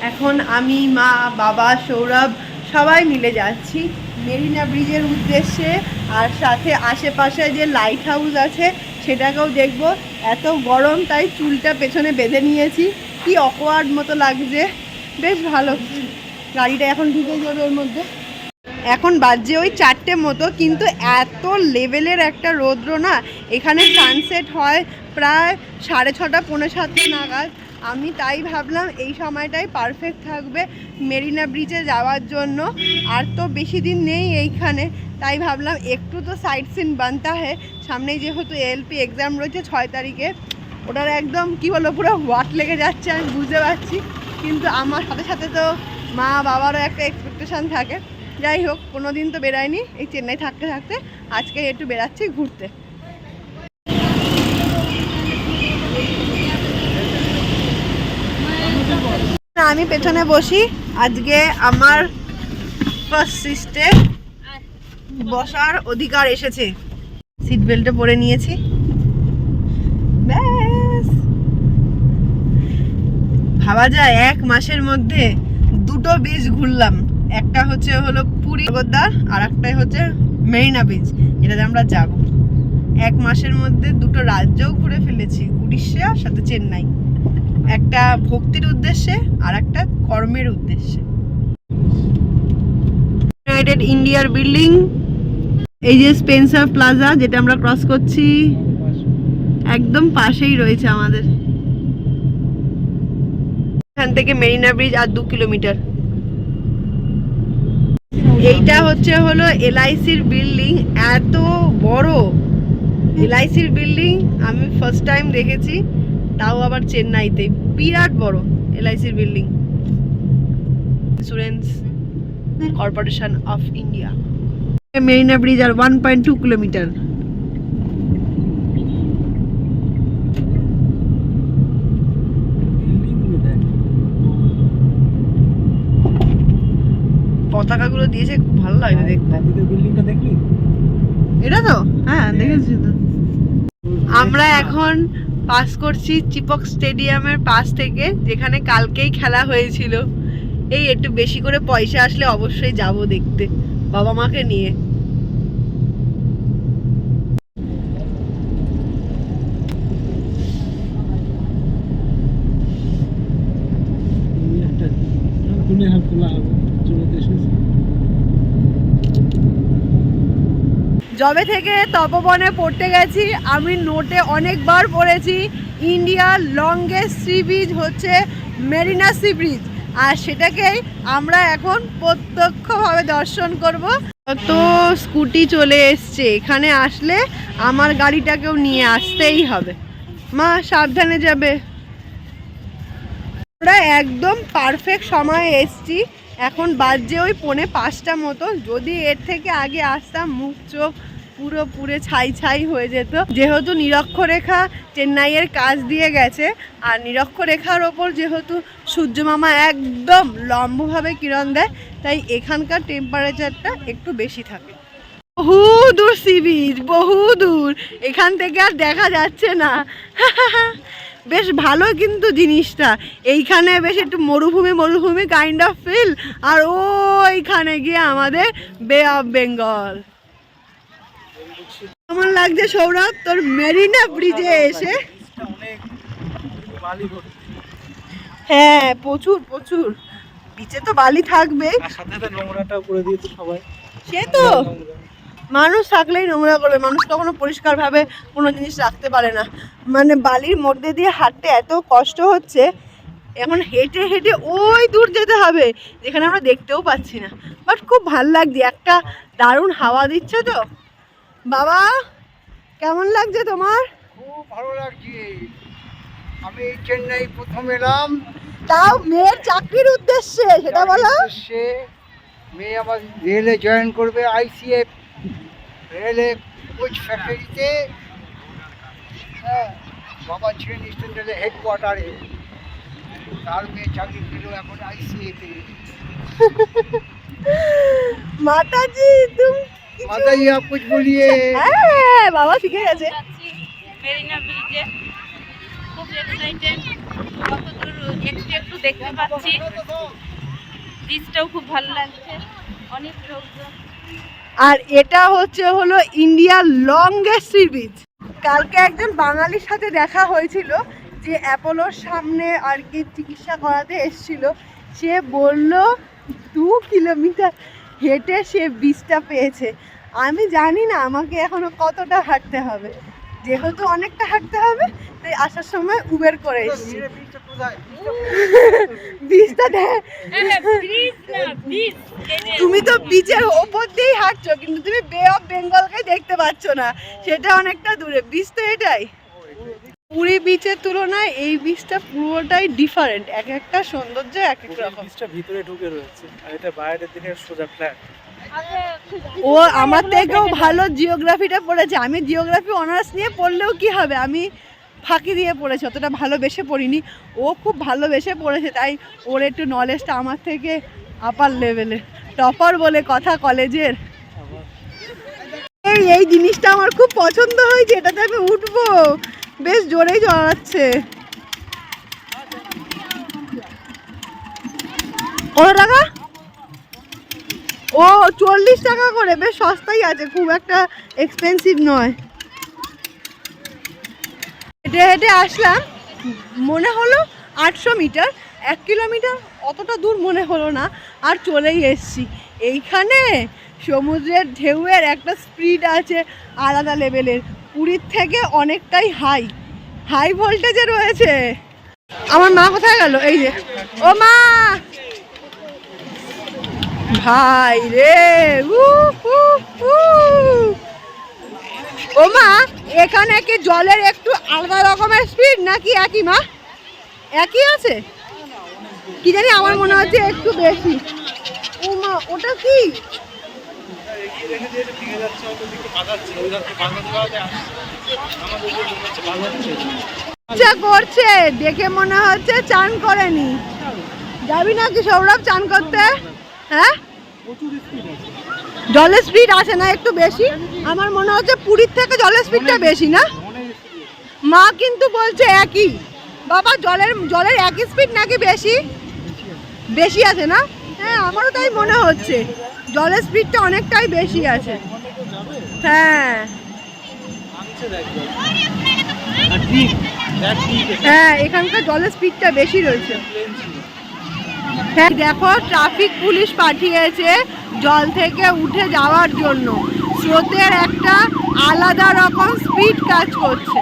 এখন আমি, মা, বাবা, সৌরভ সবাই মিলে যাচ্ছি মেরিনা ব্রিজের উদ্দেশ্যে। আর সাথে আশেপাশে যে লাইট হাউস আছে সেটাকেও দেখব। এত গরম তাই চুলটা পেছনে বেঁধে নিয়েছি, কি অকওয়ার্ড মতো লাগছে। বেশ ভালো, গাড়িটা এখন ঢুকে যাবে ওর মধ্যে। এখন বাজছে ওই 4টে মতো, কিন্তু এত লেভেলের একটা রৌদ্র না। এখানে সানসেট হয় প্রায় 6:30 পৌনে 7 নাগাদ। আমি তাই ভাবলাম এই সময়টাই পারফেক্ট থাকবে মেরিনা ব্রিজে যাওয়ার জন্য। আর তো বেশি দিন নেই এইখানে, তাই ভাবলাম একটু তো সাইট সিন বানতে হয়। সামনেই যেহেতু এলপি এক্সাম রয়েছে 6 তারিখে, ওটার একদম কি বলবো পুরো ওয়াট লেগে যাচ্ছে, আমি বুঝতে পারছি। কিন্তু আমার সাথে সাথে তো মা বাবারও একটা এক্সপেকটেশান থাকে। যাই হোক, কোনো দিন তো বেরায়নি, এই চেন্নাই থাকতে থাকতে আজকে একটু বেরাচ্ছি ঘুরতে। আমি পেছনে বসি, আজকে আমার ফার্স্ট সিটে বসার অধিকার এসেছে। সিট বেল্টে পরে নিয়েছি, ব্যাস। ভাবা যায় 1 মাসের মধ্যে 2টো বিচ ঘুরলাম। একটা হলো পুরী জগদ্দার, আর একটাই হচ্ছে মেরিনা বিচ, যেটাতে আমরা যাব। 1 মাসের মধ্যে 2টো রাজ্যও ঘুরে ফেলেছি, উড়িষ্যা সাথে চেন্নাই। একটা ভক্তির উদ্দেশ্যে আর একটা কর্মের উদ্দেশ্যে। ইউনাইটেড ইন্ডিয়ার বিল্ডিং, এই যে স্পেন্সার প্লাজা যেটা আমরা ক্রস করছি, একদম পাশেই রয়েছে আমাদের। এখান থেকে মেরিনা ব্রিজ আর 2 কিলোমিটার। এইটা হলো এলআইসির বিল্ডিং, এত বড় এলআইসির বিল্ডিং আমি ফার্স্ট টাইম দেখেছি, তাও আবার চেন্নাইতে। বিরাট বড় এলআইসির building, insurance corporation of India. Marina bridge আর 1.2 কিলোমিটার। পতাকাগুলো দিয়েছে, খুব ভালো লাগে দেখতে। বিল্ডিংটা দেখলি? এটা তো হ্যাঁ দেখেছি তো। আমরা এখন পাস করছি চিপক স্টেডিয়ামের পাশ থেকে, যেখানে কালকেই খেলা হয়েছিল। এই একটু বেশি করে পয়সা আসলে অবশ্যই যাব দেখতে, বাবা মাকে নিয়ে। যবে থেকে তপবনে পড়তে গেছি, আমি নোটে অনেকবার পড়েছি ইন্ডিয়ার লংগেস্ট সি ব্রিজ হচ্ছে মেরিনা সি ব্রিজ। আর সেটাকেই আমরা এখন প্রত্যক্ষভাবে দর্শন করব। তো স্কুটি চলে এসছে, এখানে আসলে আমার গাড়িটাকেও নিয়ে আসতেই হবে। মা সাবধানে যাবে। আমরা একদম পারফেক্ট সময়ে এসছি। এখন বাজছে ওই 4:45 মতো। যদি এর থেকে আগে আসতাম, মুখ চোখ পুরো পুরে ছাই ছাই হয়ে যেত। যেহেতু নিরক্ষরেখা চেন্নাইয়ের কাজ দিয়ে গেছে, আর নিরক্ষরেখার ওপর যেহেতু সূর্য মামা একদম লম্বভাবে কিরণ দেয়, তাই এখানকার টেম্পারেচারটা একটু বেশি থাকে। বহু দূর সি বিচ, বহু দূর, এখান থেকে আর দেখা যাচ্ছে না। বেশ ভালো কিন্তু জিনিসটা, এইখানে বেশ একটু মরুভূমি মরুভূমি কাইন্ড অফ ফিল। আর ওইখানে গিয়ে আমাদের বে অফ বেঙ্গল। কেমন লাগছে সৌরভ তোর মেরিনা ব্রিজে এসে? হ্যাঁ প্রচুর প্রচুর, বিচে তো বালি থাকবে, সে তো মানুষ থাকলেই নোংরা করবে। মানুষ কখনো পরিষ্কার ভাবে কোনো জিনিস রাখতে পারে না। মানে বালির মধ্যে দিয়ে হাঁটতে এত কষ্ট হচ্ছে, এখন হেঁটে হেঁটে ওই দূর যেতে হবে যেখানে আমরা দেখতেও পাচ্ছি না। বাট খুব ভাল লাগছে, একটা দারুণ হাওয়া দিচ্ছে তো। বাবা কেমন লাগছে তোমার? খুব ভালো লাগছে। আমি চেন্নাই প্রথম এলাম, তাও মেয়ের চাকরির উদ্দেশ্যে, সেটা বলো। মেয়ে আমার রেলে জয়েন করবে, আইসিএফ রেলে কোচ ফ্যাক্টরিতে। হ্যাঁ, বাবা ছিলেন ইস্টার্ন রেলের হেডকোয়ার্টারে, তার মেয়ে চাকরি পেল এখন আইসিএফে। মাতাজি তুমি মাতাজি আপ কুছ বলিয়ে। হ্যাঁ বাবা শিখে গেছে। মেরিনা ব্রিজে খুব এক্সাইটেড। কতদূর একটু একটু দেখতে পাচ্ছি। বীজটাও খুব ভালো লাগছে, অনেক লোকজন। আর এটা হলো ইন্ডিয়ার লংগেস্ট সি বিচ। কালকে একজন বাঙালির সাথে দেখা হয়েছিল যে অ্যাপোলোর সামনে আর কি চিকিৎসা করাতে এসেছিল। সে বলল 2 কিলোমিটার হেঁটে সে বীজটা পেয়েছে। আমি জানি না আমাকে এখনো কতটা হাঁটতে হবে, যেহেতু অনেকটা হাঁটতে হবে তাই আসার সময় উবের করে এসেছি। বীজটা দেখ, তুমি তো বিচের ওপর দিয়েই হাঁটছো কিন্তু তুমি বে অফ বেঙ্গলকে দেখতে পাচ্ছ না, সেটা অনেকটা দূরে। বীজ তো এটাই। পুরী বিচের তুলনায় এই বীজটা পুরোটাই ডিফারেন্ট, এক একটা সৌন্দর্য এক এক রকম। বীজটা ভিতরে ঢুকে রয়েছে আর এটা বাইরের দিকে সোজা ফ্ল্যাট। ও আমার থেকেও ভালো জিওগ্রাফিটা পড়েছে। আমি জিওগ্রাফি অনার্স নিয়ে পড়লেও কি হবে, আমি ফাঁকি দিয়ে পড়েছি, অতটা ভালোবেসে পড়িনি। ও খুব ভালোবেসে পড়েছে, তাই ওর একটু নলেজটা আমার থেকে আপার লেভেলে। টপার বলে কথা কলেজের। এই জিনিসটা আমার খুব পছন্দ হয়েছে, এটাতে আমি উঠবো। বেশ জোরেই জড়াচ্ছে। কত টাকা? ও 40 টাকা করে, বেশ সস্তাই আছে, খুব একটা এক্সপেন্সিভ নয়। হেঁটে হেঁটে আসলাম, মনে হলো 800 মিটার, 1 কিলোমিটার অতটা দূর মনে হলো না, আর চলেই এসছি। এইখানে সমুদ্রের ঢেউয়ের একটা স্পিড আছে আলাদা লেভেলের, পুরীর থেকে অনেকটাই হাই ভোল্টেজে রয়েছে। আমার মা কোথায় গেল? এই যে, ও মা, ভাই রে, ও মা, এখানে কি জলের একটু আলাদা রকমের স্পিড নাকি একই? মা একই আছে কি জানি, আমার মনে হচ্ছে একটু বেশি। ও মা, ওটা কি? ইচ্ছা করছে, দেখে মনে হচ্ছে চান করেনি। যাবি নাকি সৌরভ চান করতে? হ্যাঁ, জলের স্পিড আছে না একটু বেশি? আমার মনে হচ্ছে পুরীর থেকে জলের স্পিডটা বেশি না? মা কিন্তু বলছে একই। বাবা, জলের একই স্পিড নাকি বেশি আছে না? হ্যাঁ, আমারও তাই মনে হচ্ছে, জলের স্পিডটা অনেকটাই বেশি আছে। হ্যাঁ হ্যাঁ, এখানকার জলের স্পিডটা বেশি রয়েছে। হ্যাঁ দেখো, ট্রাফিক পুলিশ পাঠিয়েছে জল থেকে উঠে যাওয়ার জন্য। স্রোতের একটা আলাদা রকম স্পিড কাজ করছে।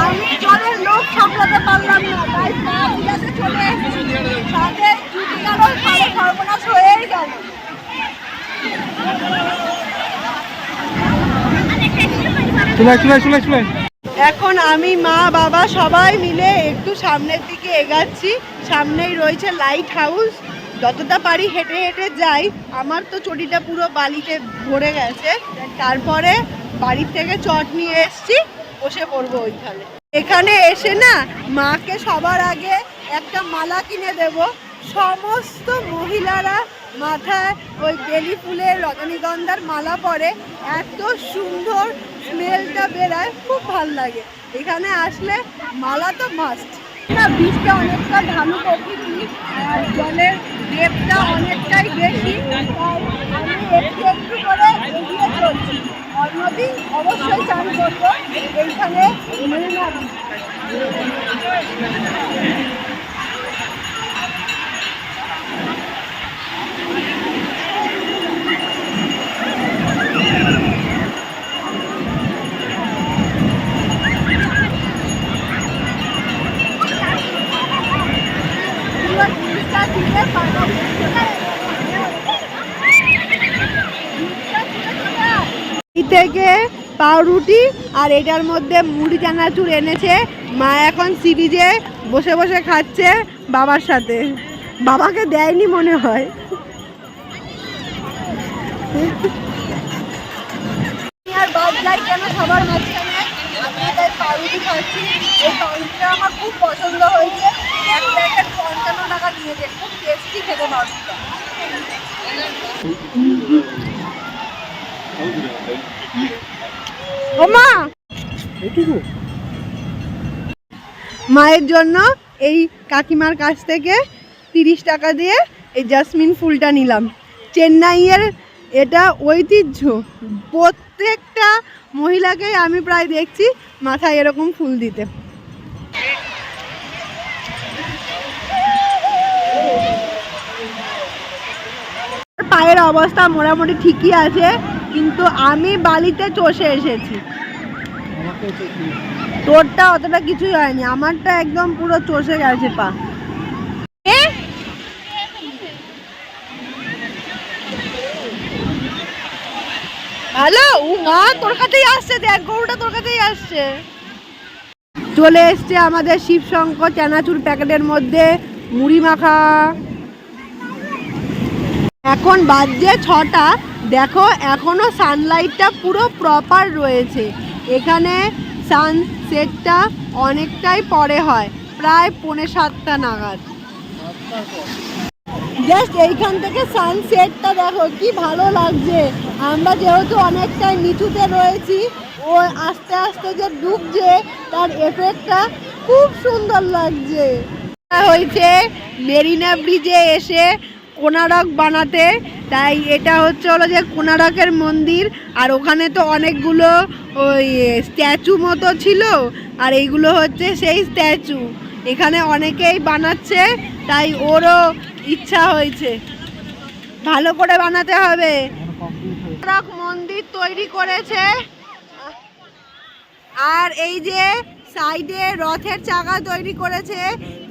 আমি জলের লোক সামলাতে পারলাম না, তাই পা ভিজাতে চলে এসেছি। সাথে জুটি গেল, সাড়ে সর্বনাশ হয়েই গেল। এখন আমি, মা, বাবা সবাই মিলে একটু সামনের দিকে এগাচ্ছি। সামনেই রয়েছে লাইট হাউস। যতটা পারি হেঁটে হেঁটে যাই। আমার তো চটিটা পুরো বালিতে ভরে গেছে। তারপরে বাড়ির থেকে চট নিয়ে এসছি, বসে পড়বো ওইখানে। এখানে এসে না মাকে সবার আগে একটা মালা কিনে দেব। সমস্ত মহিলারা মাথায় ওই বেলি ফুলের রজনীগন্ধার মালা পরে, এত সুন্দর স্মেলটা বেরায়, খুব ভাল লাগে। এখানে আসলে মালা তো মাস্ট। না, বীজটা অনেকটা ঢালু প্রকৃতি আর জলের ডেপটা অনেকটাই বেশি, তাই আমি একটু একটু করে এগিয়ে চলছি। অন্যদিন অবশ্যই চান করবো এইখানে মেরিনা বিচ। থেকে পাউরুটি আর এটার মধ্যে মুড়ি চানাচুর এনেছে মা। এখন সি বিচে বসে বসে খাচ্ছে বাবার সাথে। বাবাকে দেয়নি মনে হয়। আর বাদ যাই কেন সবার মাঝখানে, আমি তাই পাউরুটি খাচ্ছি। এই পাউরুটিটা আমার খুব পছন্দ হয়েছে। এক প্যাকেট 55 টাকা নিয়েছে, খুব টেস্টি খেতে পাউরুটিটা। ও মা, এইটুকু মায়ের জন্য এই কাকিমার কাছ থেকে 30 টাকা দিয়ে এই জাসমিন ফুলটা নিলাম। চেন্নাইয়ের এটা ঐতিহ্য, প্রত্যেকটা মহিলাকেই আমি প্রায় দেখছি মাথায় এরকম ফুল দিতে। পায়ের অবস্থা মোটামুটি ঠিকই আছে, কিন্তু আমি বালিতে চষে এসেছি। তোরটা অতটা কিছুই হয়নি, আমারটা একদম পুরো চষে গেছে পা। হ্যালো, ও মা তোর কাছেই আসছে, দেখ গরুটা তোর কাছেই আসছে। চলে এসছে আমাদের শিবশঙ্কর চানাচুর প্যাকেটের মধ্যে মুড়ি মাখা। এখন বাজছে 6টা, দেখো এখনো সানলাইটটা পুরো প্রপার রয়েছে। এখানে সানসেটটা অনেকটাই পরে হয়, প্রায় 6:45 নাগাদ। জাস্ট এইখান থেকে সানসেটটা দেখো কি ভালো লাগছে। আমরা যেহেতু অনেকটাই নিচুতে রয়েছি, ও আস্তে আস্তে যে ডুবছে তার এফেক্টটা খুব সুন্দর লাগছে। হয়েছে মেরিনা ব্রিজে এসে কোণারক বানাতে, তাই এটা হচ্ছে হলো যে কোণারকের মন্দির। আর ওখানে তো অনেকগুলো ওই স্ট্যাচু মতো ছিল, আর এইগুলো হচ্ছে সেই স্ট্যাচু। এখানে অনেকেই বানাচ্ছে, তাই ওরও ইচ্ছা হয়েছে ভালো করে বানাতে হবে। কোণারক মন্দির তৈরি করেছে, আর এই যে সাইডে রথের চাকা তৈরি করেছে,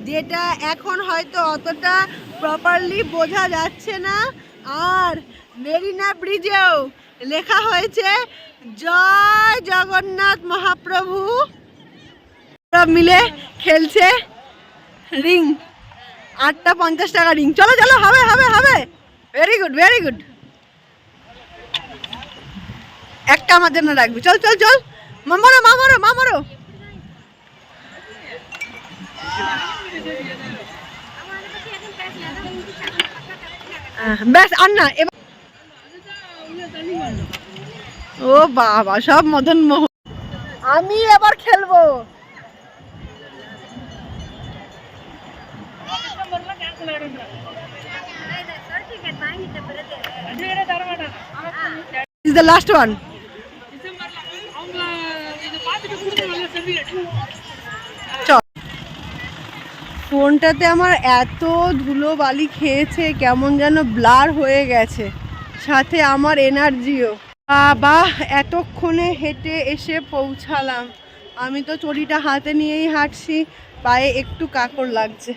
যেটা এখন হয়তো অতটা প্রপারলি বোঝা যাচ্ছে না। আর মেরিনা ব্রিজেও লেখা হয়েছে জয় জগন্নাথ মহাপ্রভু। সব মিলে খেলছে রিং, 8টা 50 টাকা রিং। চলো চলো, হবে হবে হবে, ভেরি গুড ভেরি গুড। একটা আমার জন্য রাখবি, চল চল চল, মামারো মামারো মামারো। ব্যাস আর না এবার। ও বাবা, সব মদন মোহন। আমি এবার খেলবো। This is the last one. ফোনটাতে আমার এত ধুলো বালি খেয়েছে, কেমন যেন ব্লার হয়ে গেছে, সাথে আমার এনার্জিও। বাবা, এতক্ষণে হেঁটে এসে পৌঁছালাম। আমি তো চড়িটা হাতে নিয়েই হাঁটছি, পায়ে একটু কাকড় লাগছে।